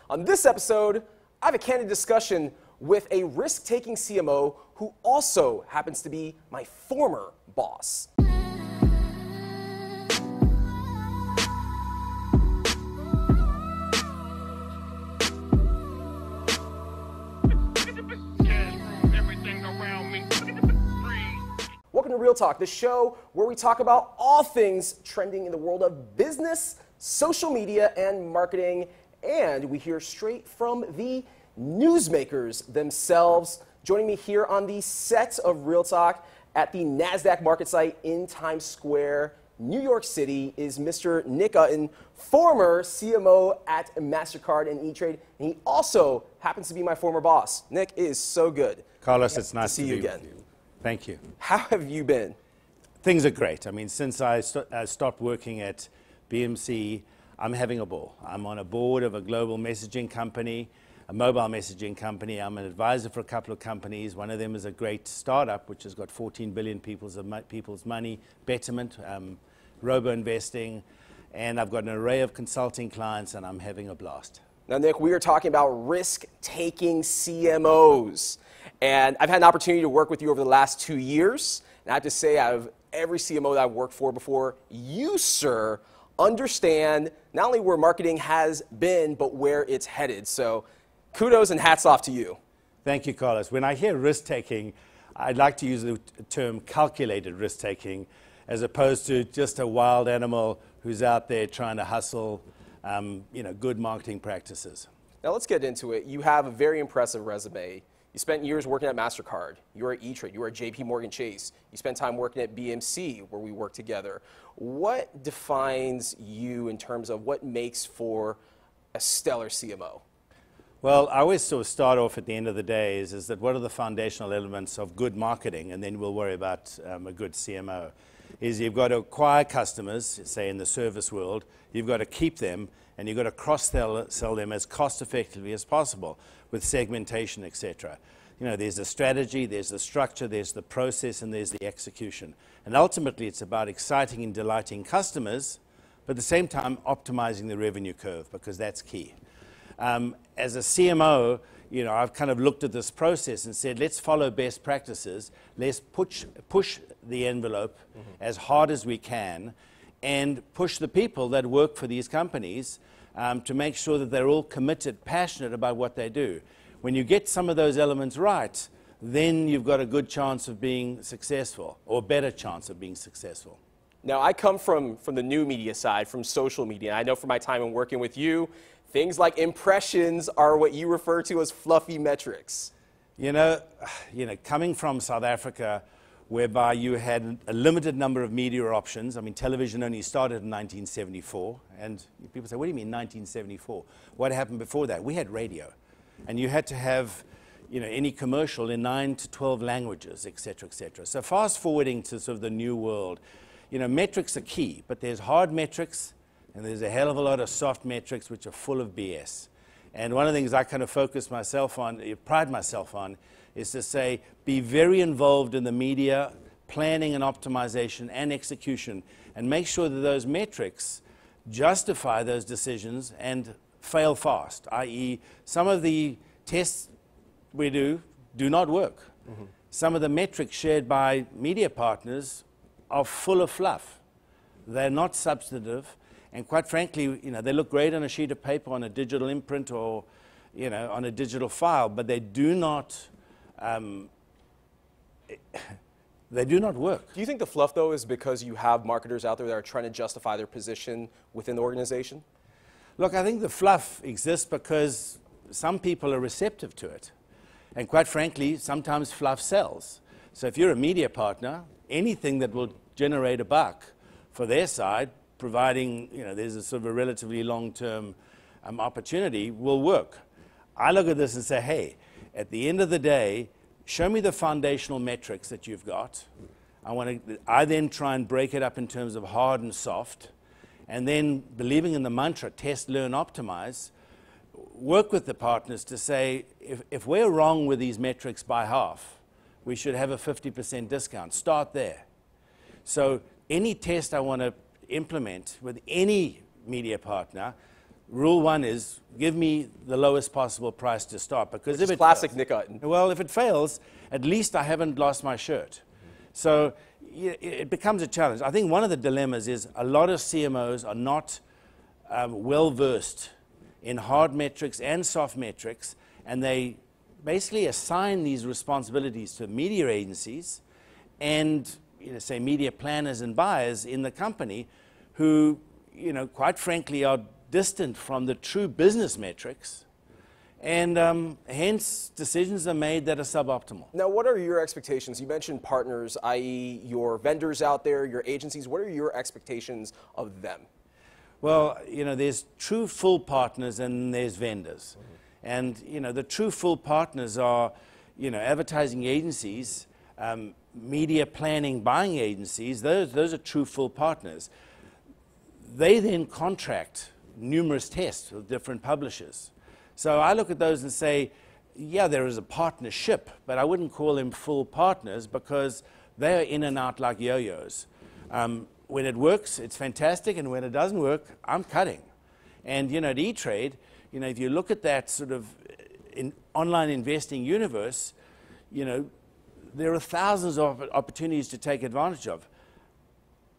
On this episode, I have a candid discussion with a risk-taking CMO who also happens to be my former boss. Welcome to Real Talk, the show where we talk about all things trending in the world of business, social media, and marketing. And we hear straight from the newsmakers themselves. Joining me here on the set of Real Talk at the NASDAQ market site in Times Square, New York City, is Mr. Nick Utton, former CMO at MasterCard and E-Trade. And he also happens to be my former boss. Nick, it is so good. Carlos, it's nice to see be you again. with you. Thank you. How have you been? Things are great. I mean, since I stopped working at BMC, I'm having a ball. I'm on a board of a global messaging company, a mobile messaging company. I'm an advisor for a couple of companies. One of them is a great startup, which has got 14 billion people's money, Betterment, robo-investing, and I've got an array of consulting clients, and I'm having a blast. Now, Nick, we are talking about risk-taking CMOs. And I've had an opportunity to work with you over the last 2 years. And I have to say, out of every CMO that I've worked for before, you, sir, understand not only where marketing has been, but where it's headed. So kudos and hats off to you. Thank you, Carlos. When I hear risk-taking, I'd like to use the term calculated risk-taking as opposed to just a wild animal who's out there trying to hustle good marketing practices. Now let's get into it. You have a very impressive resume. You spent years working at MasterCard. You were at E-Trade. You were at JP Morgan Chase. You spent time working at BMC, where we worked together. What defines you in terms of what makes for a stellar CMO? Well, I always sort of start off at the end of the day is that what are the foundational elements of good marketing, and then we'll worry about a good CMO. Is you've got to acquire customers, say in the service world, you've got to keep them, and you've got to cross-sell them as cost-effectively as possible with segmentation, etc. You know, there's the strategy, there's the structure, there's the process, and there's the execution. And ultimately, it's about exciting and delighting customers, but at the same time, optimizing the revenue curve, because that's key. As a CMO, you know, I've kind of looked at this process and said, let's follow best practices. Let's push the envelope as hard as we can and push the people that work for these companies to make sure that they're all committed, passionate about what they do. When you get some of those elements right, then you've got a good chance of being successful, or a better chance of being successful. Now, I come from the new media side, from social media. I know from my time in working with you, things like impressions are what you refer to as fluffy metrics. You know, coming from South Africa, whereby you had a limited number of media options. I mean, television only started in 1974. And people say, what do you mean 1974? What happened before that? We had radio. And you had to have, any commercial in 9 to 12 languages, et cetera, et cetera. So fast forwarding to sort of the new world, metrics are key, but there's hard metrics and there's a hell of a lot of soft metrics which are full of BS. And one of the things I kind of pride myself on, is to say, be very involved in the media, planning and optimization and execution, and make sure that those metrics justify those decisions and fail fast, i.e. some of the tests we do not work. Some of the metrics shared by media partners are full of fluff. They're not substantive, and quite frankly, they look great on a sheet of paper, on a digital imprint, or on a digital file, but they do not work. Do you think the fluff, though, is because you have marketers out there that are trying to justify their position within the organization? Look, I think the fluff exists because some people are receptive to it. And quite frankly, sometimes fluff sells. So if you're a media partner, anything that will generate a buck for their side, providing there's a sort of a relatively long-term opportunity, will work. I look at this and say, hey, at the end of the day, show me the foundational metrics that you've got. I then try and break it up in terms of hard and soft, and then believing in the mantra, test, learn, optimize, work with the partners to say, if we're wrong with these metrics by half, we should have a 50% discount. Start there. So any test I want to implement with any media partner, rule one is give me the lowest possible price to start. Because if it classic fails, Nick Utton. well, if it fails, at least I haven't lost my shirt. So it becomes a challenge. I think one of the dilemmas is a lot of CMOs are not well versed in hard metrics and soft metrics, and they basically assign these responsibilities to media agencies and say media planners and buyers in the company who, quite frankly, are distant from the true business metrics, and hence decisions are made that are suboptimal. Now, what are your expectations? You mentioned partners, i.e. your vendors out there, your agencies. What are your expectations of them? Well, there's true full partners and there's vendors. And, the true full partners are, advertising agencies, media planning, buying agencies. Those are true full partners. They then contract numerous tests with different publishers. So I look at those and say, yeah, there is a partnership, but I wouldn't call them full partners because they're in and out like yo-yos. When it works, it's fantastic, and when it doesn't work, I'm cutting. And, at E-Trade, if you look at that sort of online investing universe, there are thousands of opportunities to take advantage of.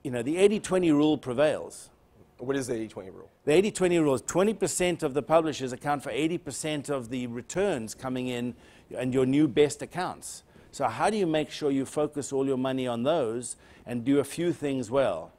The 80-20 rule prevails. What is the 80-20 rule? The 80-20 rule is 20% of the publishers account for 80% of the returns coming in and your new best accounts. So how do you make sure you focus all your money on those and do a few things well?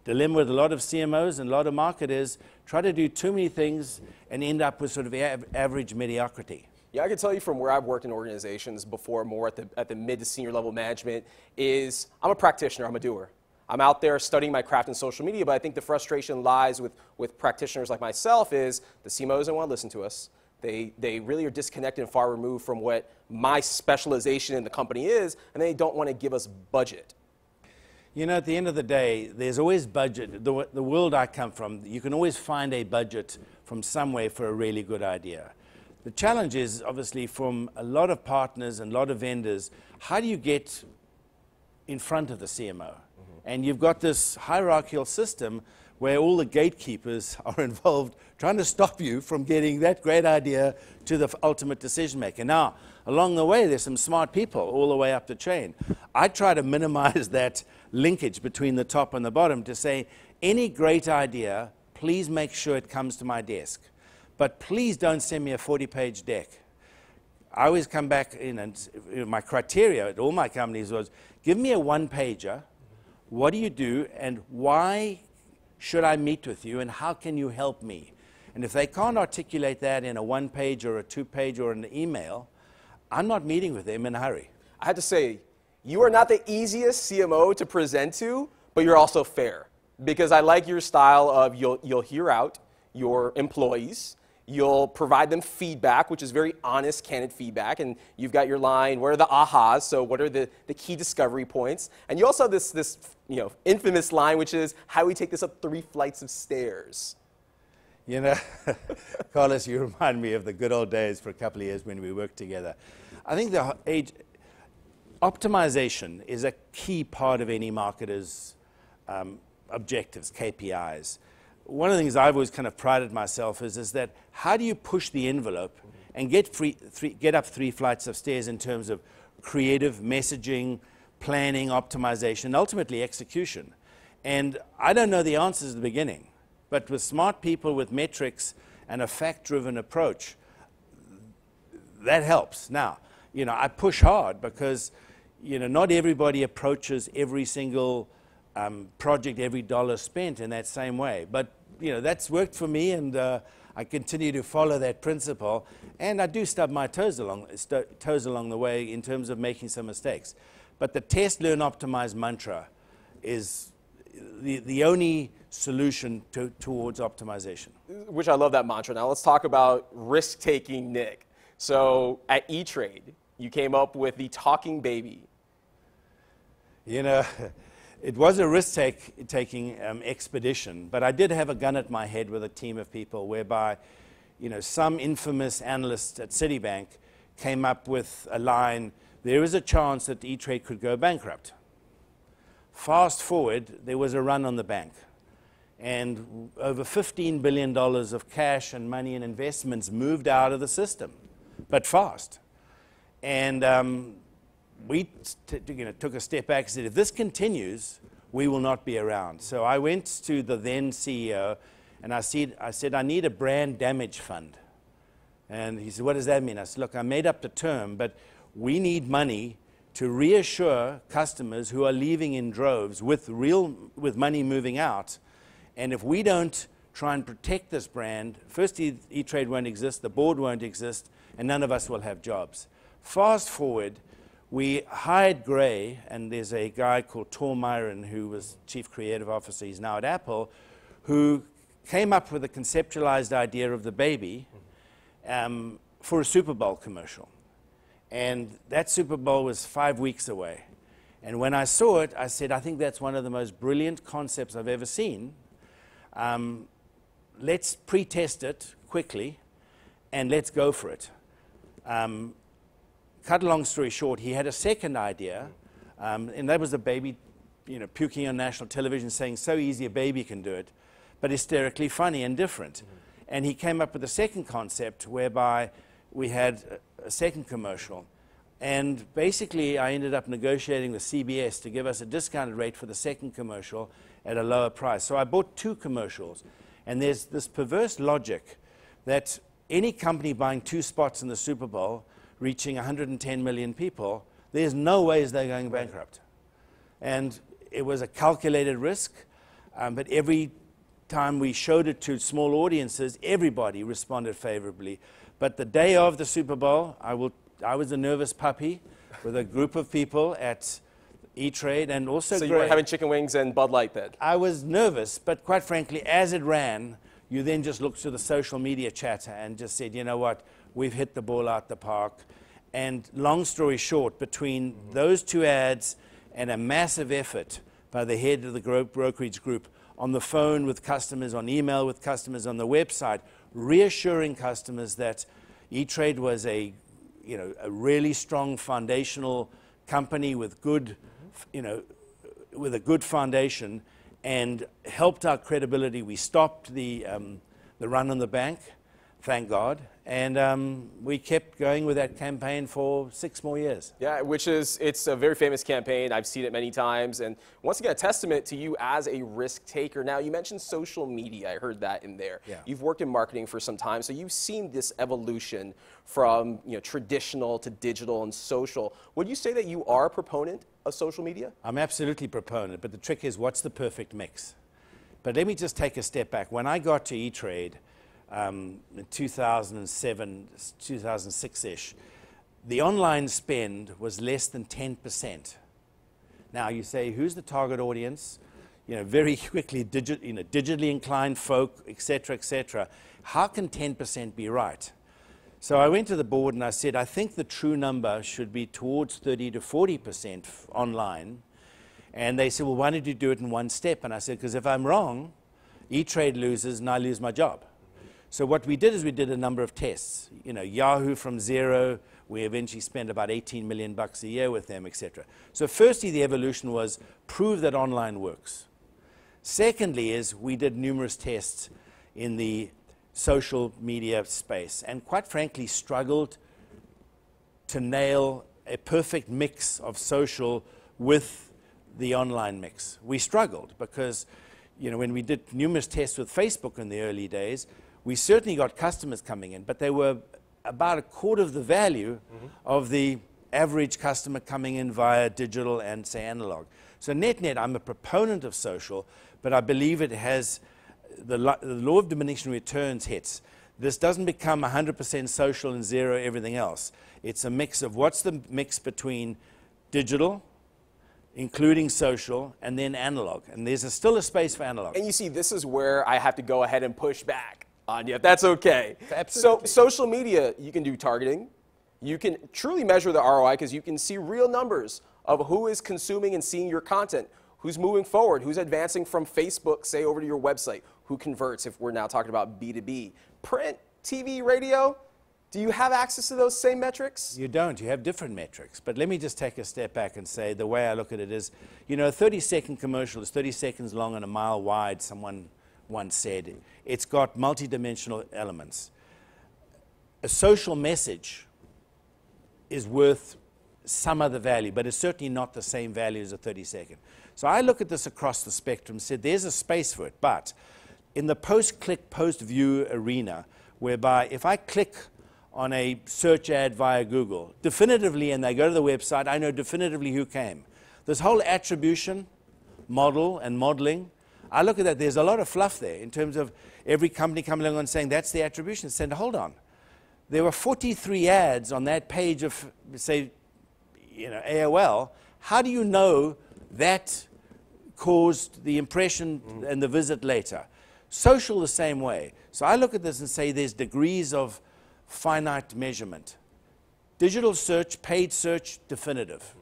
Dilemma with a lot of CMOs and a lot of marketers, try to do too many things and end up with sort of average mediocrity. Yeah, I can tell you from where I've worked in organizations before, more at the mid to senior level management, is I'm a practitioner, I'm a doer. I'm out there studying my craft in social media, but I think the frustration lies with practitioners like myself is the CMOs don't want to listen to us. They really are disconnected and far removed from what my specialization in the company is, and they don't want to give us budget. At the end of the day, there's always budget. The world I come from, you can always find a budget from somewhere for a really good idea. The challenge is, obviously, from a lot of partners and a lot of vendors, how do you get in front of the CMO? And you've got this hierarchical system where all the gatekeepers are involved trying to stop you from getting that great idea to the ultimate decision maker. Now, along the way, there's some smart people all the way up the chain. I try to minimize that linkage between the top and the bottom to say, any great idea, please make sure it comes to my desk. But please don't send me a 40-page deck. I always come back in, and my criteria at all my companies was, give me a one-pager. What do you do, and why should I meet with you, and how can you help me? And if they can't articulate that in a one-page or a two-page or an email, I'm not meeting with them in a hurry. I have to say, you are not the easiest CMO to present to, but you're also fair. Because I like your style of you'll hear out your employees, you'll provide them feedback, which is very honest, candid feedback, and you've got your line, what are the ahas, so what are the key discovery points, and you also have this infamous line, which is, how do we take this up 3 flights of stairs? Carlos, you remind me of the good old days for a couple of years when we worked together. I think optimization is a key part of any marketer's objectives, KPIs. One of the things I've always kind of prided myself is that how do you push the envelope and get up 3 flights of stairs in terms of creative messaging, planning, optimization, and ultimately execution. And I don't know the answers at the beginning, but with smart people with metrics and a fact-driven approach, that helps. Now, I push hard because, not everybody approaches every single project, every dollar spent in that same way. But, that's worked for me, and I continue to follow that principle. And I do stub my toes along the way in terms of making some mistakes. But the test, learn, optimize mantra is the only solution towards optimization. Which I love that mantra. Now let's talk about risk-taking Nick. So at E-Trade, you came up with the talking baby. It was a risk-taking expedition, but I did have a gun at my head with a team of people whereby, some infamous analyst at Citibank came up with a line, there is a chance that E-Trade could go bankrupt. Fast forward, there was a run on the bank. and over $15 billion of cash and money and investments moved out of the system, but fast. And we took a step back and said, if this continues, we will not be around. So I went to the then CEO, and I said, I need a brand damage fund. And he said, what does that mean? I said, look, I made up the term, but we need money to reassure customers who are leaving in droves with money moving out. And if we don't try and protect this brand, firstly, E-Trade won't exist, the board won't exist, and none of us will have jobs. Fast forward, we hired Gray, and there's a guy called Tor Myron who was Chief Creative Officer, he's now at Apple, who came up with a conceptualized idea of the baby for a Super Bowl commercial. And that Super Bowl was 5 weeks away. And when I saw it, I said, I think that's one of the most brilliant concepts I've ever seen. Let's pre-test it quickly, and let's go for it. Cut a long story short, he had a second idea, and that was the baby puking on national television saying, so easy a baby can do it, but hysterically funny and different. And he came up with a second concept whereby we had a second commercial. And basically, I ended up negotiating with CBS to give us a discounted rate for the second commercial at a lower price. So I bought two commercials. And there's this perverse logic that any company buying 2 spots in the Super Bowl, reaching 110 million people, there's no ways they're going bankrupt. And it was a calculated risk, but every time we showed it to small audiences, everybody responded favorably. But the day of the Super Bowl, I was a nervous puppy with a group of people at E-Trade and also So you were having chicken wings and Bud Light then? I was nervous, but quite frankly, as it ran, you then just looked to the social media chatter and just said, you know what, we've hit the ball out the park. And long story short, between those two ads and a massive effort by the head of the brokerage group on the phone with customers, on email with customers, on the website, reassuring customers that E-Trade was a really strong foundational company with good, with a good foundation, and helped our credibility. We stopped the run on the bank, thank God, and we kept going with that campaign for 6 more years. Yeah, it's a very famous campaign. I've seen it many times, and once again, a testament to you as a risk taker. Now, you mentioned social media. I heard that in there. Yeah. You've worked in marketing for some time, so you've seen this evolution from traditional to digital and social. Would you say that you are a proponent of social media? I'm absolutely a proponent, but the trick is, what's the perfect mix? But let me just take a step back. When I got to E-Trade, in 2007, 2006-ish, the online spend was less than 10%. Now you say, who's the target audience? Very quickly, digitally inclined folk, et cetera, how can 10% be right? So I went to the board and I said, I think the true number should be towards 30 to 40% online. And they said, well, why don't you do it in one step? And I said, because if I'm wrong, E-Trade loses and I lose my job. So what we did is we did a number of tests. Yahoo from zero, we eventually spent about $18 million a year with them, etc. So firstly, the evolution was prove that online works. Secondly is we did numerous tests in the social media space and quite frankly struggled to nail a perfect mix of social with the online mix. We struggled because when we did numerous tests with Facebook in the early days, we certainly got customers coming in, but they were about a quarter of the value of the average customer coming in via digital and, say, analog. So net-net, I'm a proponent of social, but I believe it has the law of diminishing returns hits. This doesn't become 100% social and zero everything else. It's a mix of what's the mix between digital, including social, and then analog. And there's still a space for analog. And you see, this is where I have to go ahead and push back on you, if that's okay. Absolutely. So social media, you can do targeting. You can truly measure the ROI because you can see real numbers of who is consuming and seeing your content, who's moving forward, who's advancing from Facebook, say, over to your website, who converts if we're now talking about B2B. Print, TV, radio, do you have access to those same metrics? You don't. You have different metrics. But let me just take a step back and say the way I look at it is, a 30-second commercial is 30 seconds long and a mile wide, someone once said. It's got multidimensional elements. A social message is worth some other value, but it's certainly not the same value as a 30-second. So I look at this across the spectrum and said there's a space for it, but in the post-click, post-view arena, whereby if I click on a search ad via Google, definitively, and they go to the website, I know definitively who came. This whole attribution model and modeling, I look at that, there's a lot of fluff there in terms of every company coming along and saying that's the attribution. Saying, hold on. There were 43 ads on that page of, say, AOL. How do you know that caused the impression and the visit later? Social the same way. So I look at this and say there's degrees of finite measurement. Digital search, paid search, definitive.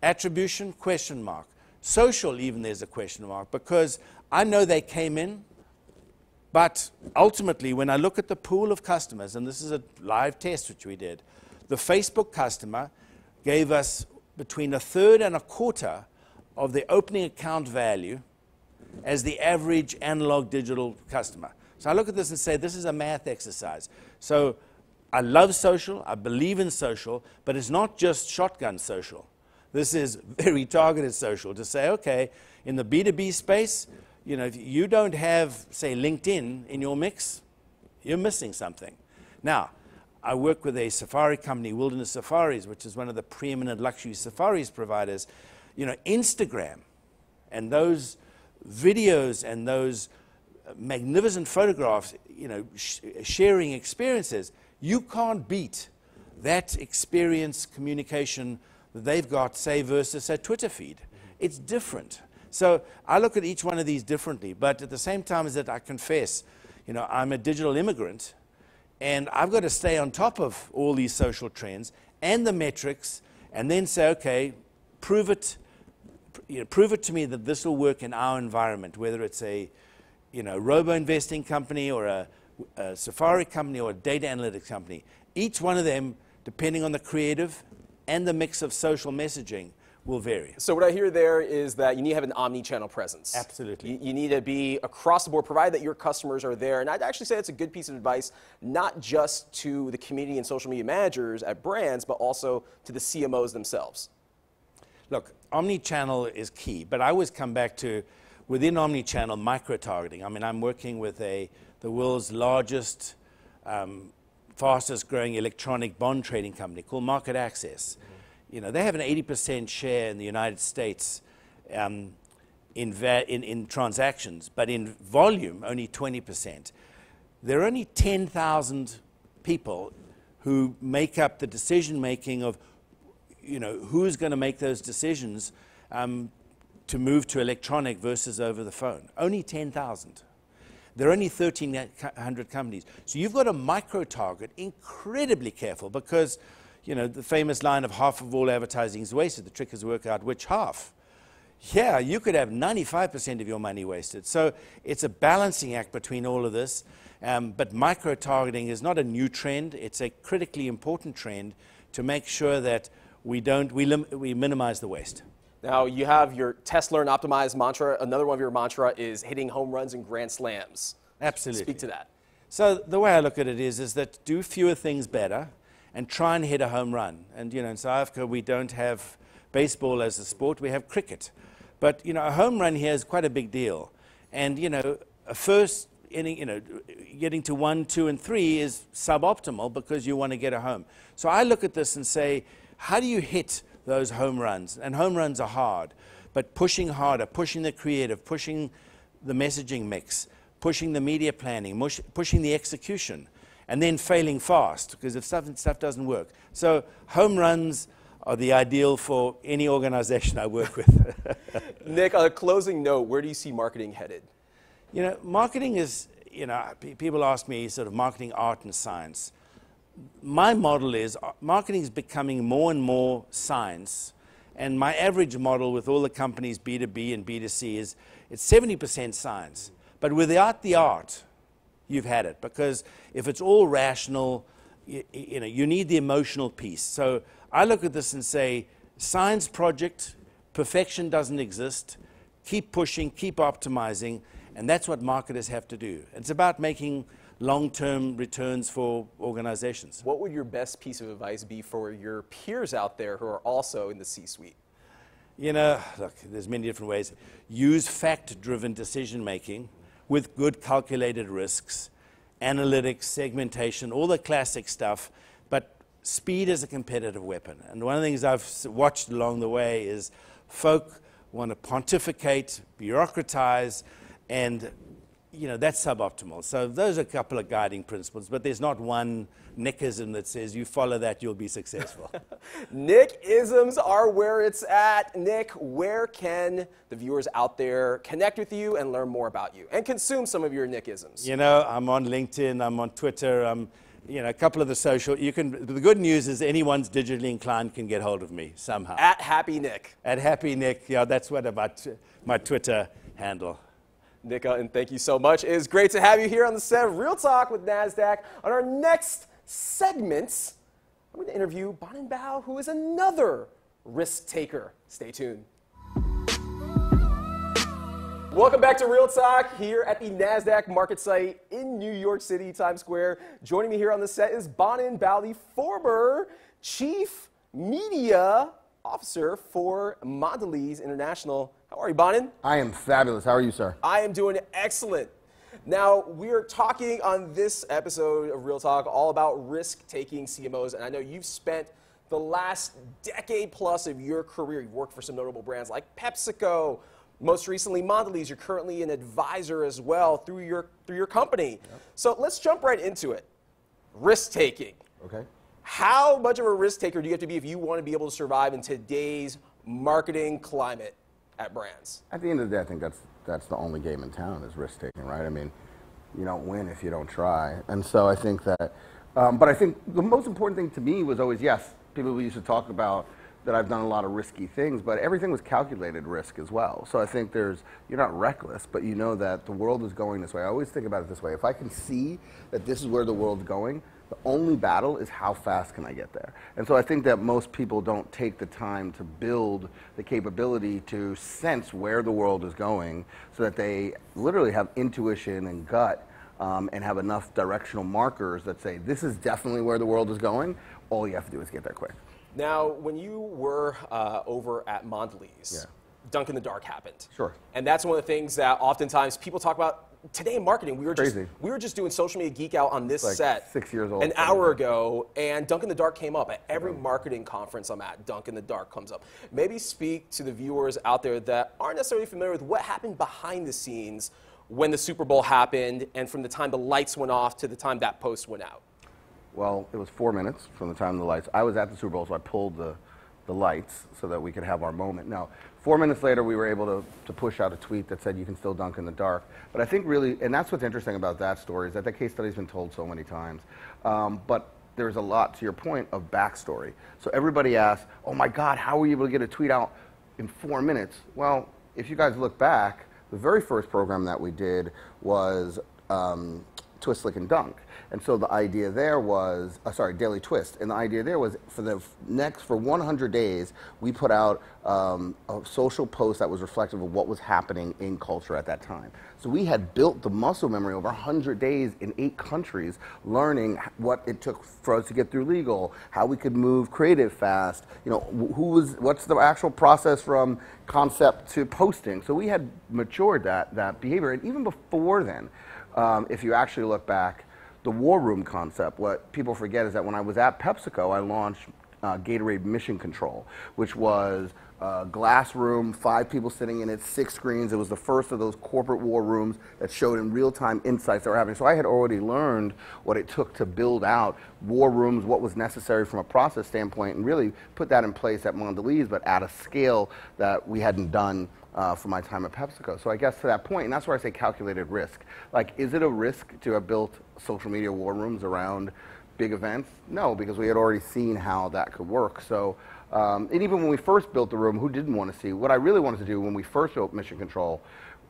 Attribution, question mark. Social, even there's a question mark, because I know they came in, but ultimately when I look at the pool of customers, and this is a live test which we did, the Facebook customer gave us between 1/3 and 1/4 of the opening account value as the average analog digital customer. So I look at this and say, this is a math exercise. So I love social, I believe in social, but it's not just shotgun social. This is very targeted social to say, okay, in the B2B space, if you don't have, say, LinkedIn in your mix, you're missing something. Now, I work with a safari company, Wilderness Safaris, which is one of the preeminent luxury safaris providers. Instagram and those videos and those magnificent photographs, sharing experiences, you can't beat that experience communication that they've got, say, versus a Twitter feed. It's different. So I look at each one of these differently, but at the same time as that, I confess, I'm a digital immigrant, and I've got to stay on top of all these social trends and the metrics, and then say, okay, prove it to me that this will work in our environment, whether it's a robo-investing company or a safari company or a data analytics company. Each one of them, depending on the creative and the mix of social messaging, will vary. So what I hear there is that you need to have an omni-channel presence. Absolutely. You need to be across the board, provided that your customers are there. And I'd actually say that's a good piece of advice, not just to the community and social media managers at brands, but also to the CMOs themselves. Look, omni-channel is key, but I always come back to, within omni-channel, micro-targeting. I mean, I'm working with the world's largest, fastest growing electronic bond trading company called Market Access. They have an 80% share in the United States in transactions, but in volume, only 20%. There are only 10,000 people who make up the decision-making of, who's going to make those decisions to move to electronic versus over the phone. Only 10,000. There are only 1,300 companies. So you've got to micro-target, incredibly careful, because the famous line of half of all advertising is wasted. The trick is to work out which half. Yeah, you could have 95% of your money wasted. So it's a balancing act between all of this. But micro-targeting is not a new trend. It's a critically important trend to make sure that we minimize the waste. Now, you have your test, learn, optimize mantra. Another one of your mantra is hitting home runs and grand slams. Absolutely. Speak to that. So the way I look at it is that do fewer things better and try and hit a home run. And, in South Africa, we don't have baseball as a sport. We have cricket. But, a home run here is quite a big deal. And, a first inning, getting to 1, 2, and 3 is suboptimal because you want to get a home. So I look at this and say, how do you hit those home runs? And home runs are hard, but pushing harder, pushing the creative, pushing the messaging mix, pushing the media planning, pushing the execution, and then failing fast, because if stuff doesn't work. So home runs are the ideal for any organization I work with. Nick, on a closing note, where do you see marketing headed? Marketing is, people ask me sort of marketing art and science. My model is marketing is becoming more and more science, and my average model with all the companies B2B and B2C is it's 70% science. But without the art, you've had it, because if it's all rational, you need the emotional piece. So I look at this and say, science project, perfection doesn't exist. Keep pushing, keep optimizing, And that's what marketers have to do. It's about making long-term returns for organizations. What would your best piece of advice be for your peers out there who are also in the C-suite? You know, look, there's many different ways. Use fact-driven decision-making with good calculated risks, analytics, segmentation, all the classic stuff, but speed is a competitive weapon. And one of the things I've watched along the way is folk want to pontificate, bureaucratize, and that's suboptimal. So those are a couple of guiding principles, but there's not one Nickism that says you follow that, you'll be successful. Nick-isms are where it's at. Nick, where can the viewers out there connect with you and learn more about you and consume some of your Nick-isms? I'm on LinkedIn, I'm on Twitter, a couple of the social. The good news is anyone's digitally inclined can get hold of me somehow. At Happy Nick. At Happy Nick, yeah, that's what about my Twitter handle. Nick, and thank you so much. It is great to have you here on the set of Real Talk with NASDAQ. On our next segment, I'm going to interview Bonin Bough, who is another risk taker. Stay tuned. Welcome back to Real Talk here at the NASDAQ market site in New York City, Times Square. Joining me here on the set is Bonin Bough, the former Chief Media Officer for Mondelez International. How are you, Bonin? I am fabulous. How are you, sir? I am doing excellent. Now, we are talking on this episode of Real Talk all about risk-taking CMOs, and I know you've spent the last decade plus of your career. You've worked for some notable brands like PepsiCo, most recently Mondelez. You're currently an advisor as well through your company. Yep. So let's jump right into it. Risk-taking. Okay. How much of a risk taker do you have to be if you want to be able to survive in today's marketing climate at brands? At the end of the day, I think that's the only game in town is risk taking, right? I mean, you don't win if you don't try. And so I think that, but I think the most important thing to me was always, yes, people used to talk about that I've done a lot of risky things, but everything was calculated risk as well. So I think you're not reckless, but you know that the world is going this way. I always think about it this way. If I can see that this is where the world's going, the only battle is how fast can I get there. And so I think that most people don't take the time to build the capability to sense where the world is going so that they literally have intuition and gut and have enough directional markers that say, this is definitely where the world is going. All you have to do is get there quick. Now, when you were over at Mondelez, yeah. Dunk in the Dark happened. Sure. And that's one of the things that oftentimes people talk about. Today in marketing, we were just doing social media geek out on this set 6 years old, an hour ago, and Dunk in the Dark came up. At every marketing conference I'm at, Dunk in the Dark comes up. Maybe speak to the viewers out there that aren't necessarily familiar with what happened behind the scenes when the Super Bowl happened and from the time the lights went off to the time that post went out. Well, it was 4 minutes from the time the lights. I was at the Super Bowl, so I pulled the lights so that we could have our moment. Now, 4 minutes later, we were able to push out a tweet that said you can still dunk in the dark. But I think really, and that's what's interesting about that story, is that the case study's been told so many times. But there's a lot, to your point, of backstory. So everybody asks, oh my God, how were you able to get a tweet out in 4 minutes? Well, if you guys look back, the very first program that we did was Twist, Slick, and Dunk. And so the idea there was, Daily Twist. And the idea there was for 100 days, we put out a social post that was reflective of what was happening in culture at that time. So we had built the muscle memory over 100 days in 8 countries, learning what it took for us to get through legal, how we could move creative fast, what's the actual process from concept to posting. So we had matured that behavior. And even before then, if you actually look back, the war room concept, what people forget is that when I was at PepsiCo, I launched Gatorade Mission Control, which was a glass room, 5 people sitting in it, 6 screens. It was the first of those corporate war rooms that showed in real-time insights that were happening. So I had already learned what it took to build out war rooms, what was necessary from a process standpoint, and really put that in place at Mondelez, but at a scale that we hadn't done for my time at PepsiCo. So I guess to that point, and that's where I say calculated risk. Like, is it a risk to have built social media war rooms around big events? No, because we had already seen how that could work. So, and even when we first built the room, who didn't want to see? What I really wanted to do when we first built Mission Control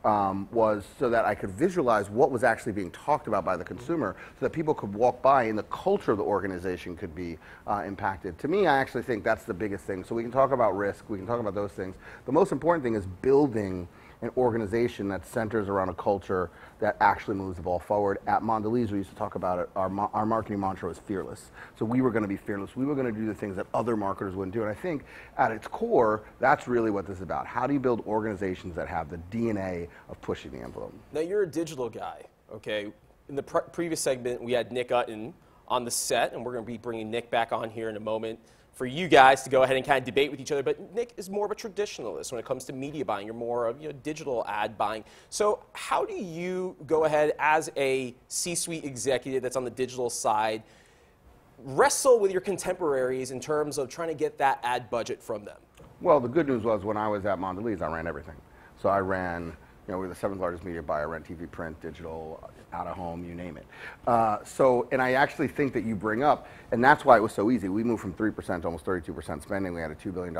was so that I could visualize what was actually being talked about by the consumer so that people could walk by and the culture of the organization could be impacted. To me, I actually think that's the biggest thing. So we can talk about risk, we can talk about those things. The most important thing is building an organization that centers around a culture that actually moves the ball forward. At Mondelez, we used to talk about it, our marketing mantra was fearless. So we were going to be fearless. We were going to do the things that other marketers wouldn't do. And I think at its core, that's really what this is about. How do you build organizations that have the DNA of pushing the envelope? Now, you're a digital guy, okay? In the previous segment, we had Nick Utton on the set, and we're going to be bringing Nick back on here in a moment for you guys to go ahead and kind of debate with each other. But Nick is more of a traditionalist when it comes to media buying. You're more of digital ad buying. So how do you go ahead as a C-suite executive that's on the digital side, wrestle with your contemporaries in terms of trying to get that ad budget from them? Well, the good news was when I was at Mondelez, I ran everything. So I ran, we were the 7th largest media buyer. I ran TV, print, digital, out of home, you name it. And I actually think that you bring up, and that's why it was so easy. We moved from 3% to almost 32% spending. We added $2 billion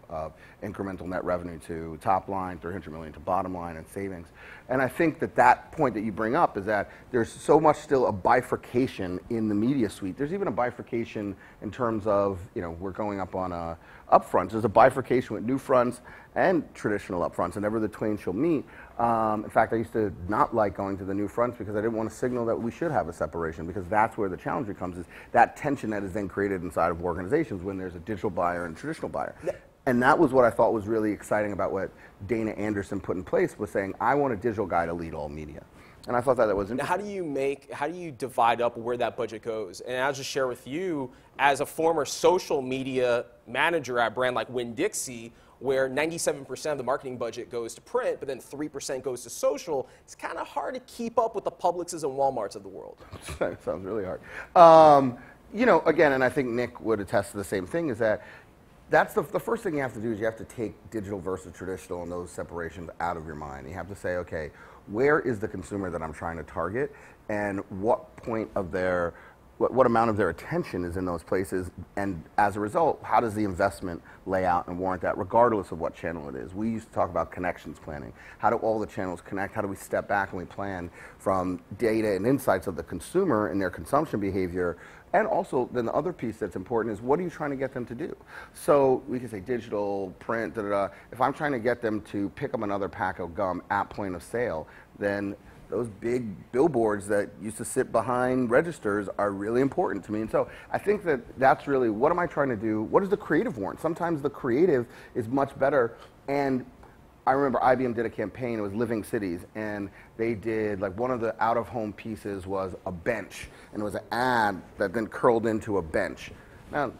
of incremental net revenue to top line, $300 million to bottom line and savings. And I think that point that you bring up is that there's so much still a bifurcation in the media suite. There's even a bifurcation in terms of, we're going up on upfronts. There's a bifurcation with new fronts and traditional upfronts, and never the twain shall meet. In fact, I used to not like going to the new fronts because I didn't want to signal that we should have a separation, because that's where the challenge becomes, is that tension that is then created inside of organizations when there's a digital buyer and a traditional buyer. And that was what I thought was really exciting about what Dana Anderson put in place, was saying, I want a digital guy to lead all media. And I thought that was interesting. Now, how do you divide up where that budget goes? And I'll just share with you, as a former social media manager at a brand like Winn-Dixie, where 97% of the marketing budget goes to print, but then 3% goes to social, it's kind of hard to keep up with the Publixes and Walmarts of the world. That sounds really hard. Again, and I think Nick would attest to the same thing, is that that's the first thing you have to do, is you have to take digital versus traditional and those separations out of your mind. You have to say, okay, where is the consumer that I'm trying to target, and what point of what amount of their attention is in those places, and as a result, how does the investment lay out and warrant that, regardless of what channel it is? We used to talk about connections planning. How do all the channels connect? How do we step back and we plan from data and insights of the consumer and their consumption behavior? And also, then the other piece that's important is, what are you trying to get them to do? So we can say digital, print, If I'm trying to get them to pick up another pack of gum at point of sale, then those big billboards that used to sit behind registers are really important to me. And so I think that's really, what am I trying to do? What does the creative warrant? Sometimes the creative is much better. And I remember IBM did a campaign, it was Living Cities, and they did, one of the out-of-home pieces was a bench, and it was an ad that then curled into a bench. Now,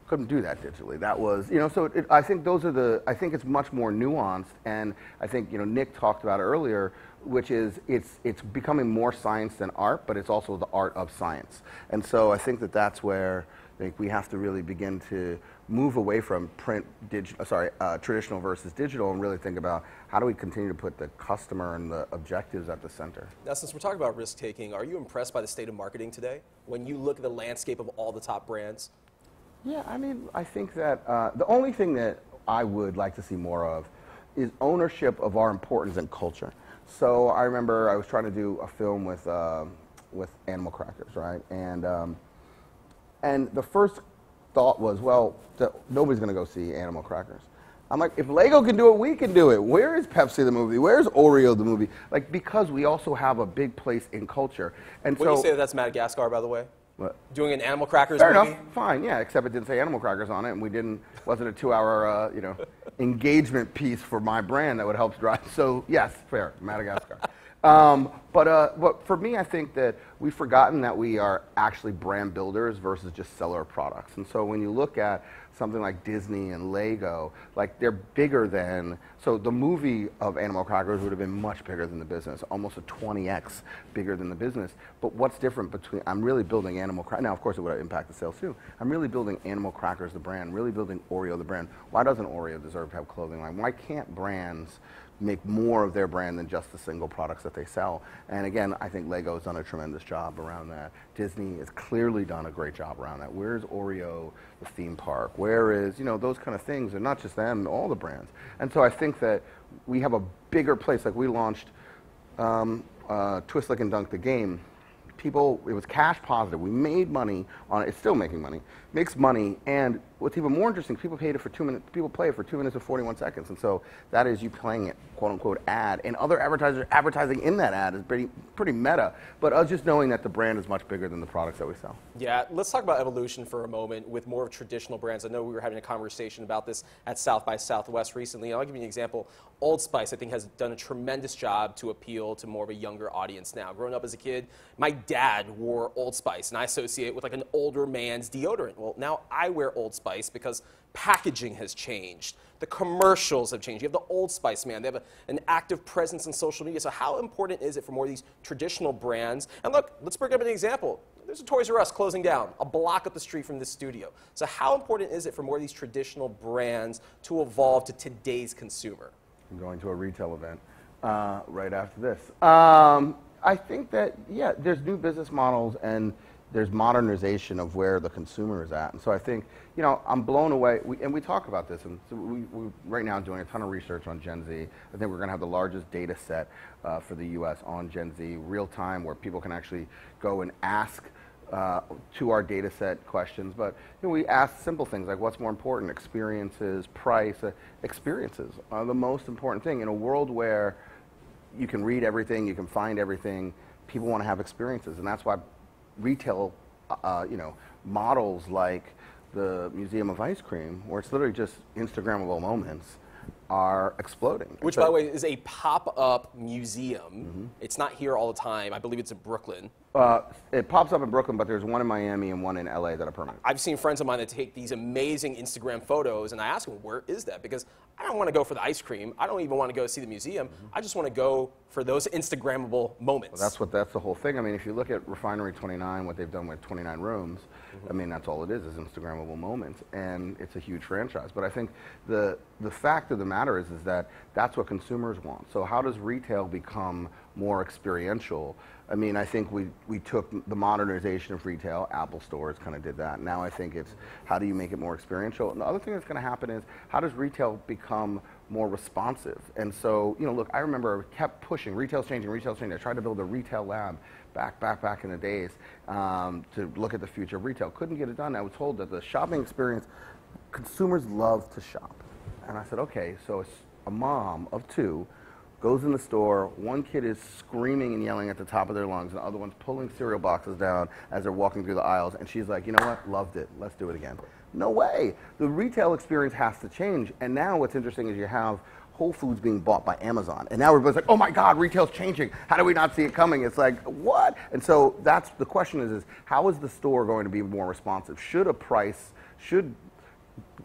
couldn't do that digitally. That was, I think I think it's much more nuanced, and I think, Nick talked about it earlier, which is it's becoming more science than art, but it's also the art of science. And so I think that's where I think we have to really begin to move away from traditional versus digital, and really think about, how do we continue to put the customer and the objectives at the center. Now, since we're talking about risk-taking, are you impressed by the state of marketing today when you look at the landscape of all the top brands? Yeah, I think that the only thing that I would like to see more of is ownership of our importance and culture. So I remember I was trying to do a film with animal crackers, right? And the first thought was, well, nobody's going to go see animal crackers. I'm like, if Lego can do it, we can do it. Where is Pepsi the movie? Where's Oreo the movie? Because we also have a big place in culture. And Would you say that's Madagascar, by the way? What? Doing an Animal Crackers movie? Fair enough, fine, yeah, except it didn't say animal crackers on it, and wasn't a 2-hour, engagement piece for my brand that would help drive. So yes, fair, Madagascar. But for me, I think that we've forgotten that we are actually brand builders versus just seller of products. And so when you look at something like Disney and Lego, they're bigger than, so the movie of Animal Crackers would have been much bigger than the business, almost a 20x bigger than the business. But what's different between, I'm really building Animal Crackers, now of course it would impact the sales too, I'm really building Animal Crackers the brand, really building Oreo the brand. Why doesn't Oreo deserve to have clothing line? Why can't brands make more of their brand than just the single products that they sell? And again, I think Lego has done a tremendous job around that. Disney has clearly done a great job around that. Where's Oreo, the theme park? Where is, those kind of things, and not just them, all the brands. And so I think that we have a bigger place. We launched Twist, Lick, and Dunk the game. It was cash positive. We made money on it. It's still making money. Makes money, and what's even more interesting, people play it for 2 minutes and 41 seconds. And so that is you playing it, quote unquote, ad. And other advertisers advertising in that ad is pretty meta. But us just knowing that the brand is much bigger than the products that we sell. Yeah, let's talk about evolution for a moment with more of traditional brands. I know we were having a conversation about this at South by Southwest recently. I'll give you an example. Old Spice, I think, has done a tremendous job to appeal to more of a younger audience now. Growing up as a kid, my dad wore Old Spice, and I associate it with like an older man's deodorant. Well, now I wear Old Spice because packaging has changed. The commercials have changed. You have the Old Spice man. They have an active presence on social media. So how important is it for more of these traditional brands? And look, let's bring up an example. There's a Toys R Us closing down a block up the street from this studio. So how important is it for more of these traditional brands to evolve to today's consumer? I'm going to a retail event right after this. I think that, yeah, there's new business models and there's modernization of where the consumer is at. And so I think, you know, I'm blown away, and we talk about this, and so we right now doing a ton of research on Gen Z. I think we're gonna have the largest data set for the US on Gen Z, real time, where people can actually go and ask to our data set questions. But you know, we ask simple things like what's more important, experiences, price. Experiences are the most important thing in a world where you can read everything, you can find everything. People want to have experiences, and that's why retail, you know, models like the Museum of Ice Cream, where it's literally just Instagrammable moments, are exploding. Which, by the way, is a pop-up museum. It's not here all the time. I believe it's in Brooklyn. It pops up in Brooklyn, but there's one in Miami and one in LA that are permanent. I've seen friends of mine that take these amazing Instagram photos, and I ask them, where is that? Because I don't want to go for the ice cream. I don't even want to go see the museum. I just want to go for those Instagrammable moments. Well, that's the whole thing. I mean, if you look at Refinery 29, what they've done with 29 rooms, I mean, that's all it is Instagrammable moments, and it's a huge franchise. But I think the fact of the matter is that that's what consumers want. So how does retail become more experiential? I mean, I think we took the modernization of retail. Apple stores kind of did that. Now I think it's how do you make it more experiential? And the other thing that's going to happen is how does retail become more responsive? And so, you know, look, I remember I kept pushing, retail's changing, retail's changing. I tried to build a retail lab back in the days to look at the future of retail. Couldn't get it done. I was told that the shopping experience, consumers love to shop. And I said, okay, so it's a mom of two goes in the store, one kid is screaming and yelling at the top of their lungs, and the other one's pulling cereal boxes down as they're walking through the aisles, and she's like, you know what, loved it, let's do it again. No way. The retail experience has to change, and now what's interesting is you have Whole Foods being bought by Amazon, and now everybody's like, oh my God, retail's changing. How do we not see it coming? It's like, what? And so that's the question is how is the store going to be more responsive? Should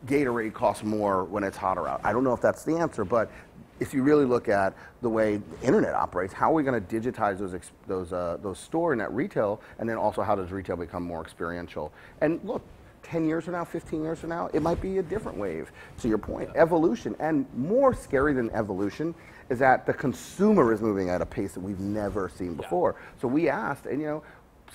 Gatorade cost more when it's hotter out? I don't know if that's the answer, but if you really look at the way the internet operates, how are we going to digitize those store and that retail, and then also how does retail become more experiential? And look, 10 years from now, 15 years from now, it might be a different wave. To your point, evolution, and more scary than evolution is that the consumer is moving at a pace that we've never seen before. So we asked, and you know,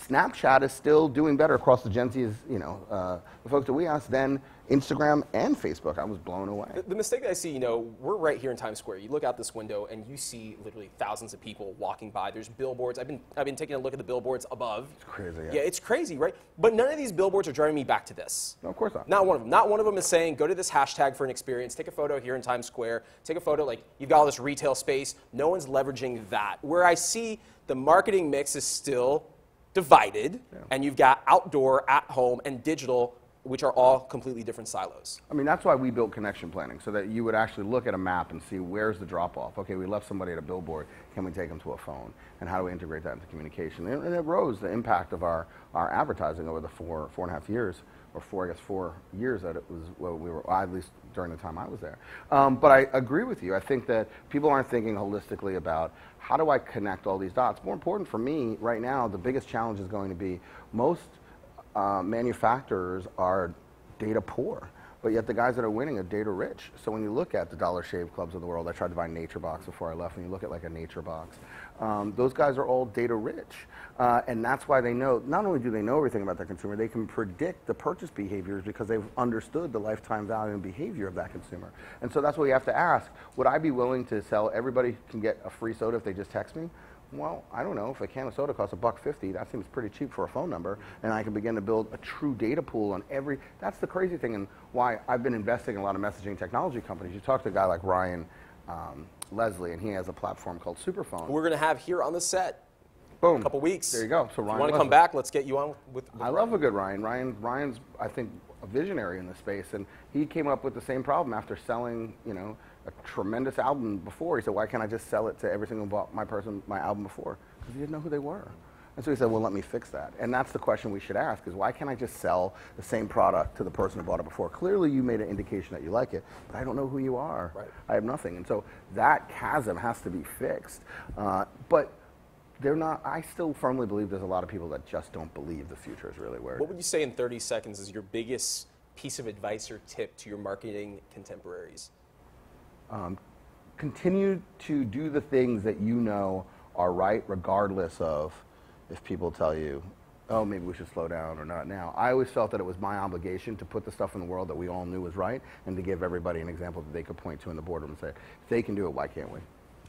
Snapchat is still doing better across the Gen Z, you know, the folks that we asked, than Instagram and Facebook. I was blown away. The mistake that I see, you know, we're right here in Times Square. You look out this window and you see literally thousands of people walking by. There's billboards. I've been taking a look at the billboards above. It's crazy. Yeah, it's crazy, right? But none of these billboards are driving me back to this. No, of course not. Not one of them. Not one of them is saying, go to this hashtag for an experience, take a photo here in Times Square, take a photo, like you've got all this retail space. No one's leveraging that. Where I see the marketing mix is still divided, and you've got outdoor, at home, and digital, which are all completely different silos. I mean, that's why we built connection planning, so that you would actually look at a map and see where's the drop-off. Okay, we left somebody at a billboard. Can we take them to a phone? And how do we integrate that into communication? And it rose the impact of our advertising over the four and a half years, or 4 years that it was, well, we were, at least during the time I was there. But I agree with you. I think that people aren't thinking holistically about how do I connect all these dots. More important for me right now, the biggest challenge is going to be most manufacturers are data poor, but yet the guys that are winning are data rich. So when you look at the Dollar Shave Clubs of the world, I tried to buy Nature Box before I left, and you look at like a Nature Box, those guys are all data rich. And that's why they know, not only do they know everything about their consumer, they can predict the purchase behaviors because they've understood the lifetime value and behavior of that consumer. And so that's what we have to ask. Would I be willing to sell, everybody can get a free soda if they just text me? Well, I don't know, if a can of soda costs $1.50, that seems pretty cheap for a phone number, and I can begin to build a true data pool on every, that's the crazy thing, and why I've been investing in a lot of messaging technology companies. You talk to a guy like Ryan Leslie, and he has a platform called Superphone. We're going to have here on the set. Boom. In a couple weeks. There you go. So Ryan, if you want to come back, let's get you on with I love a good Ryan. Ryan's, I think, a visionary in this space, and he came up with the same problem after selling, you know, a tremendous album before. He said, why can't I just sell it to every single bought my album before? Because he didn't know who they were. And so he said, well, let me fix that. And that's the question we should ask, is why can't I just sell the same product to the person who bought it before? Clearly you made an indication that you like it, but I don't know who you are. Right. I have nothing. And so that chasm has to be fixed. But they're not, I still firmly believe there's a lot of people that just don't believe the future is really where it is. What would you say in 30 seconds is your biggest piece of advice or tip to your marketing contemporaries? Continue to do the things that you know are right, regardless of if people tell you, oh, maybe we should slow down or not now. I always felt that it was my obligation to put the stuff in the world that we all knew was right, and to give everybody an example that they could point to in the boardroom and say, if they can do it, why can't we?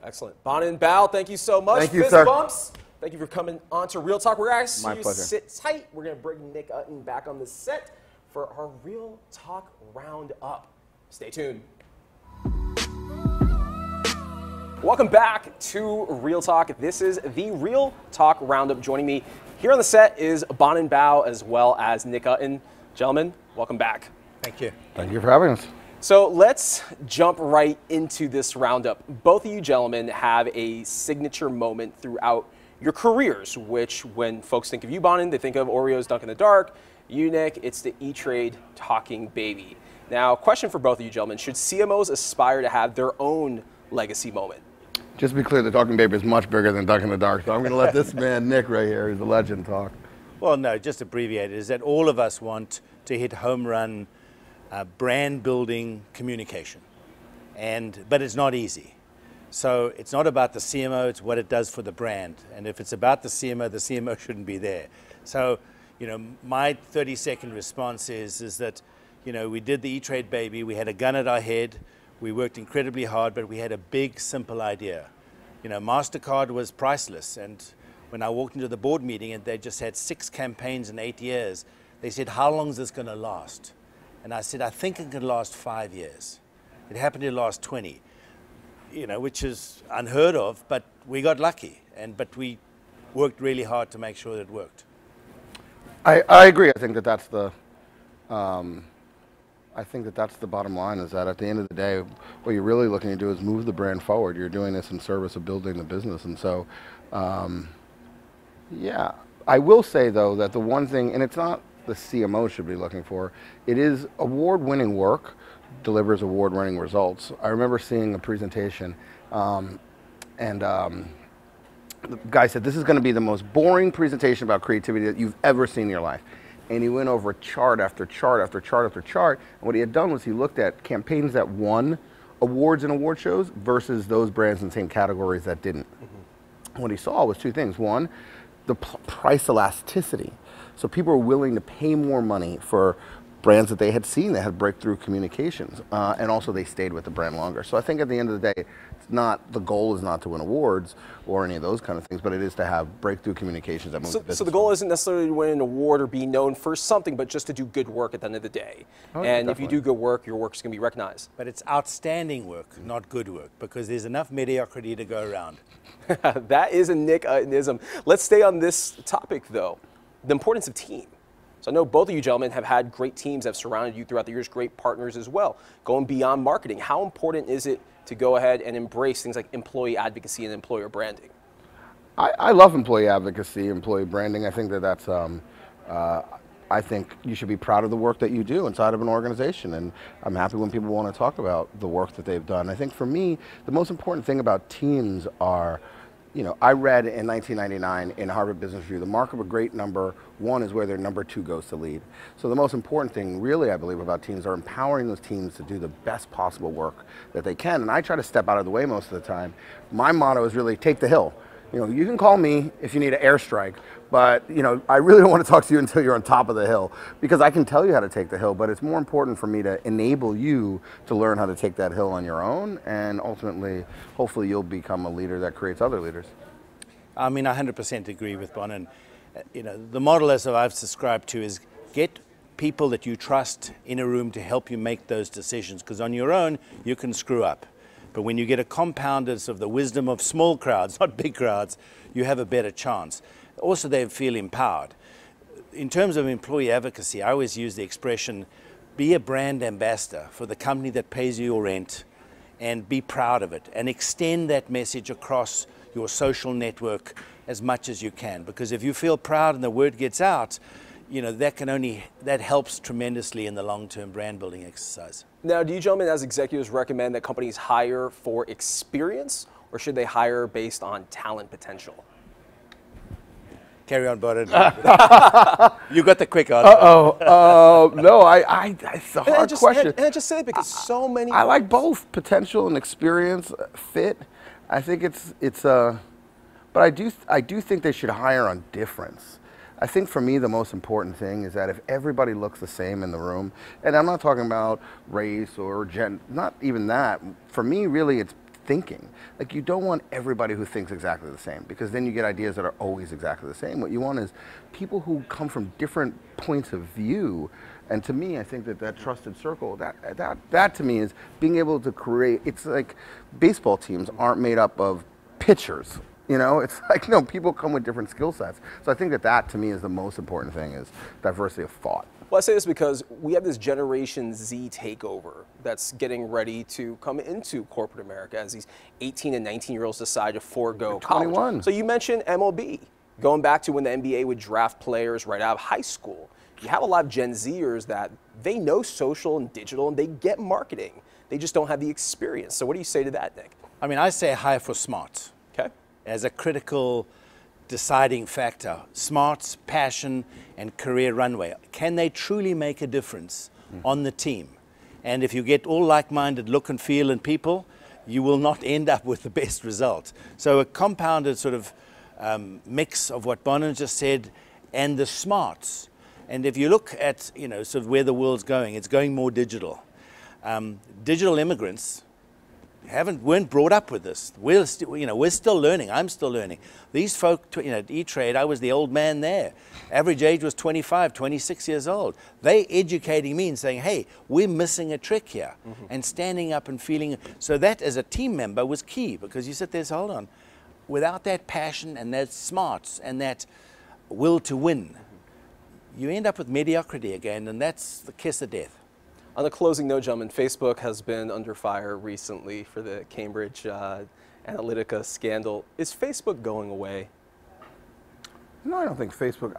Excellent. Bonin and Bough, thank you so much. Thank you, Fist sir. bumps. Thank you for coming on to Real Talk. We're going to ask you to sit tight. We're going to bring Nick Utton back on the set for our Real Talk Roundup. Stay tuned. Welcome back to Real Talk. This is the Real Talk Roundup. Joining me here on the set is Bonin and Bough as well as Nick Utton. Gentlemen, welcome back. Thank you. Thank you for having us. So let's jump right into this roundup. Both of you gentlemen have a signature moment throughout your careers, which when folks think of you, Bonin, they think of Oreo's Dunk in the Dark. You, Nick, it's the E-Trade Talking Baby. Now, question for both of you gentlemen, should CMOs aspire to have their own legacy moment? Just to be clear, the Talking Baby is much bigger than Dunk in the Dark, so I'm going to let this man, Nick, right here, who's a legend, talk. Well, no, just abbreviate it, is that all of us want to hit home run brand building communication, but it's not easy. So it's not about the CMO, it's what it does for the brand. And if it's about the CMO shouldn't be there. So, you know, my 30-second response is that, you know, we did the E-Trade Baby, we had a gun at our head, we worked incredibly hard, but we had a big, simple idea. You know, MasterCard was priceless, and when I walked into the board meeting and they just had 6 campaigns in 8 years, they said, how long is this going to last? And I said, I think it could last 5 years. It happened to last 20, you know, which is unheard of, but we got lucky, but we worked really hard to make sure that it worked. I agree. I think that that's the bottom line, is that at the end of the day, what you're really looking to do is move the brand forward. You're doing this in service of building the business. And so, yeah, I will say, though, that the one thing, and it's not the CMO should be looking for, it is award-winning work delivers award-winning results. I remember seeing a presentation, the guy said, this is going to be the most boring presentation about creativity that you've ever seen in your life. And he went over chart after chart after chart after chart. And what he had done was he looked at campaigns that won awards and award shows versus those brands in the same categories that didn't. Mm-hmm. What he saw was 2 things. One, the price elasticity. So people were willing to pay more money for brands that they had seen that had breakthrough communications, and also they stayed with the brand longer. So I think at the end of the day, it's not, the goal is not to win awards or any of those kind of things, but it is to have breakthrough communications that move the business. So the goal isn't necessarily to win an award or be known for something, but just to do good work at the end of the day. Oh, and definitely. If you do good work, your work's going to be recognized. But it's outstanding work, not good work, because there's enough mediocrity to go around. That is a Nick Uttonism. Let's stay on this topic, though, the importance of team. So I know both of you gentlemen have had great teams that have surrounded you throughout the years, great partners as well. Going beyond marketing, how important is it to go ahead and embrace things like employee advocacy and employer branding? I love employee advocacy, employee branding. I think that's, I think you should be proud of the work that you do inside of an organization. And I'm happy when people want to talk about the work that they've done. I think for me, the most important thing about teams are, you know, I read in 1999 in Harvard Business Review, the mark of a great number 1 is where their number 2 goes to lead. So the most important thing really I believe about teams are empowering those teams to do the best possible work that they can. And I try to step out of the way most of the time. My motto is really take the hill. You know, you can call me if you need an airstrike, but you know, I really don't want to talk to you until you're on top of the hill, because I can tell you how to take the hill, but it's more important for me to enable you to learn how to take that hill on your own, and ultimately, hopefully you'll become a leader that creates other leaders. I mean, I 100% agree with Bonin. You know, the model as I've subscribed to is get people that you trust in a room to help you make those decisions, because on your own, you can screw up. But when you get a compounders of the wisdom of small crowds, not big crowds, you have a better chance. Also, they feel empowered. In terms of employee advocacy, I always use the expression, be a brand ambassador for the company that pays you your rent, and be proud of it, and extend that message across your social network as much as you can. Because if you feel proud and the word gets out, you know, that helps tremendously in the long-term brand building exercise. Now, do you gentlemen as executives recommend that companies hire for experience, or should they hire based on talent potential? Carry on, Bonin. You got the quick answer. No, it's a hard question. And I just say it because so many. I like both potential and experience, fit. I think but I do think they should hire on difference. I think for me the most important thing is that if everybody looks the same in the room, and I'm not talking about race or not even that. For me, really, it's thinking. Like, you don't want everybody who thinks exactly the same, because then you get ideas that are always exactly the same. What you want is people who come from different points of view. And to me, I think that trusted circle, that to me is being able to create. It's like baseball teams aren't made up of pitchers. You know, it's like, no, people come with different skill sets. So I think that to me is the most important thing, is diversity of thought. Well, I say this because we have this Generation Z takeover that's getting ready to come into corporate America as these 18 and 19-year-olds decide to forego college. 21. So you mentioned MLB, going back to when the NBA would draft players right out of high school. You have a lot of Gen Zers that they know social and digital and they get marketing. They just don't have the experience. So what do you say to that, Nick? I mean, I say hire for smarts. Okay. As a critical deciding factor. Smarts, passion, and career runway. Can they truly make a difference on the team? And if you get all like-minded look and feel and people, you will not end up with the best result. So a compounded sort of mix of what Bonin just said and the smarts. And if you look at, you know, sort of where the world's going, it's going more digital. Digital immigrants weren't brought up with this. We're still learning. I'm still learning. These folk, at E-Trade, I was the old man there. Average age was 25, 26 years old. They educating me and saying, hey, we're missing a trick here. And standing up and feeling. So that as a team member was key, because you sit there and say, hold on. Without that passion and that smarts and that will to win, you end up with mediocrity again, and that's the kiss of death. On the closing note, gentlemen, Facebook has been under fire recently for the Cambridge Analytica scandal. Is Facebook going away? No, I don't think Facebook.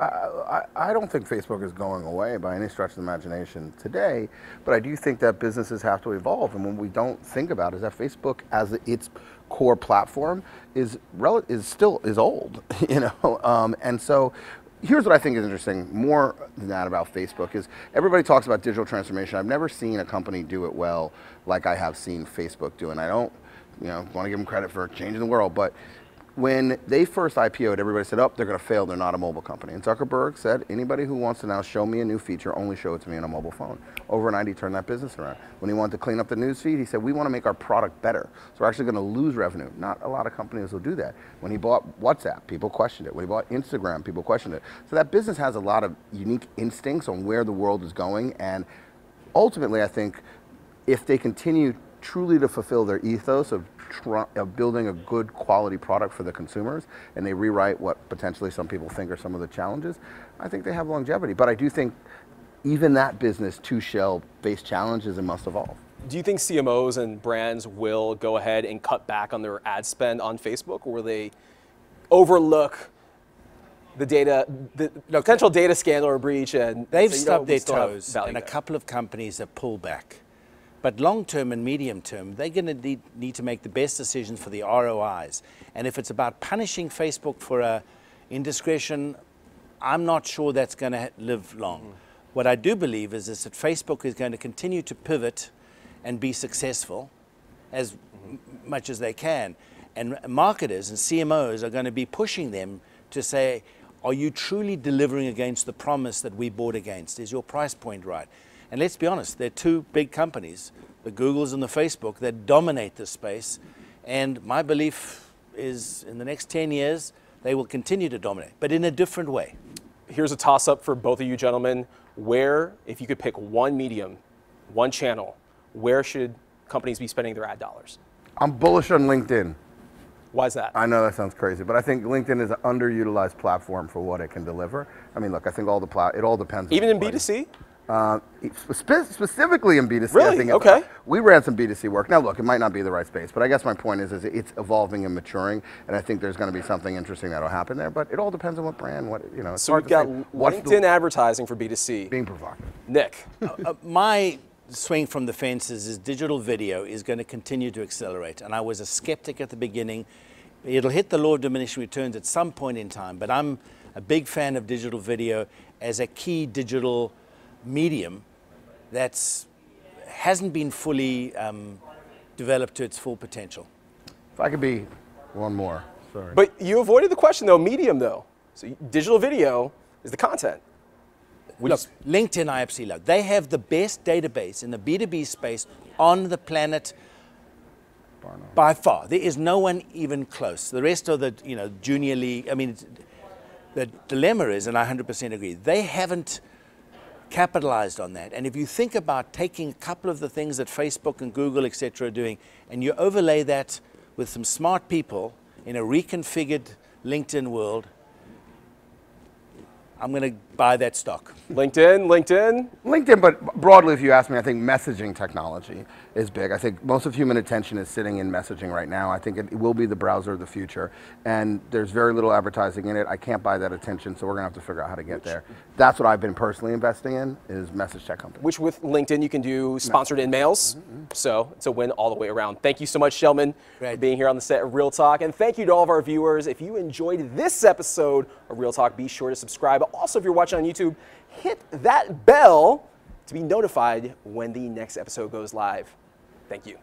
I don't think Facebook is going away by any stretch of the imagination today. But I do think that businesses have to evolve, and what we don't think about is that Facebook, as its core platform, is old. And so. Here's what I think is interesting, more than that about Facebook, is everybody talks about digital transformation. I've never seen a company do it well like I have seen Facebook do. And I don't want to give them credit for changing the world, but when they first IPO'd, everybody said, oh, they're going to fail, they're not a mobile company. And Zuckerberg said, anybody who wants to now show me a new feature, only show it to me on a mobile phone. Overnight, he turned that business around. When he wanted to clean up the news feed, he said, we want to make our product better. So we're actually going to lose revenue. Not a lot of companies will do that. When he bought WhatsApp, people questioned it. When he bought Instagram, people questioned it. So that business has a lot of unique instincts on where the world is going. And ultimately, I think if they continue truly to fulfill their ethos of building a good quality product for the consumers, and they rewrite what potentially some people think are some of the challenges, I think they have longevity. But I do think even that business too shall face challenges and must evolve. Do you think CMOs and brands will go ahead and cut back on their ad spend on Facebook, or will they overlook the potential data scandal or breach? And they've stubbed their toes, and a couple of companies have pulled back. But long-term and medium-term, they're going to need to make the best decisions for the ROIs. And if it's about punishing Facebook for a indiscretion, I'm not sure that's going to live long. What I do believe is that Facebook is going to continue to pivot and be successful as much as they can. And marketers and CMOs are going to be pushing them to say, are you truly delivering against the promise that we bought against? Is your price point right? And let's be honest, there are two big companies, the Googles and the Facebook, that dominate this space. And my belief is in the next 10 years, They will continue to dominate, but in a different way. Here's a toss-up for both of you gentlemen. Where, if you could pick one medium, one channel, where should companies be spending their ad dollars? I'm bullish on LinkedIn. Why is that? I know that sounds crazy, but I think LinkedIn is an underutilized platform for what it can deliver. I mean, look, I think it all depends. Even in B2C? Specifically in B2C, Really? I think Okay. we ran some B2C work. Now, look, it might not be the right space, but I guess my point is it's evolving and maturing, and I think there's going to be something interesting that'll happen there. But it all depends on what brand, It's So hard we've to got say what's LinkedIn advertising for B2C. being provocative. Nick. My swing from the fences is digital video is going to continue to accelerate. And I was a skeptic at the beginning. It'll hit the law of diminishing returns at some point in time, but I'm a big fan of digital video as a key digital medium that hasn't been fully developed to its full potential. If I could be one more, sorry. But you avoided the question, though, medium, though. So digital video is the content. Look, LinkedIn, I absolutely love. They have the best database in the B2B space on the planet by far. There is no one even close. The rest of the junior league, I mean, the dilemma is, and I 100% agree, they haven't capitalized on that. And if you think about taking a couple of the things that Facebook and Google, et cetera, are doing, and you overlay that with some smart people in a reconfigured LinkedIn world, I'm going to buy that stock. LinkedIn, but broadly, if you ask me, I think messaging technology is big. I think most of human attention is sitting in messaging right now. I think it will be the browser of the future, and there's very little advertising in it. I can't buy that attention, so we're going to have to figure out how to get there. That's what I've been personally investing in, is message tech companies. which with LinkedIn you can do sponsored in-mails. So it's a win all the way around. Thank you so much, gentlemen, for being here on the set of Real Talk. And thank you to all of our viewers. If you enjoyed this episode of Real Talk, be sure to subscribe. Also, if you're watching on YouTube, hit that bell to be notified when the next episode goes live. Thank you.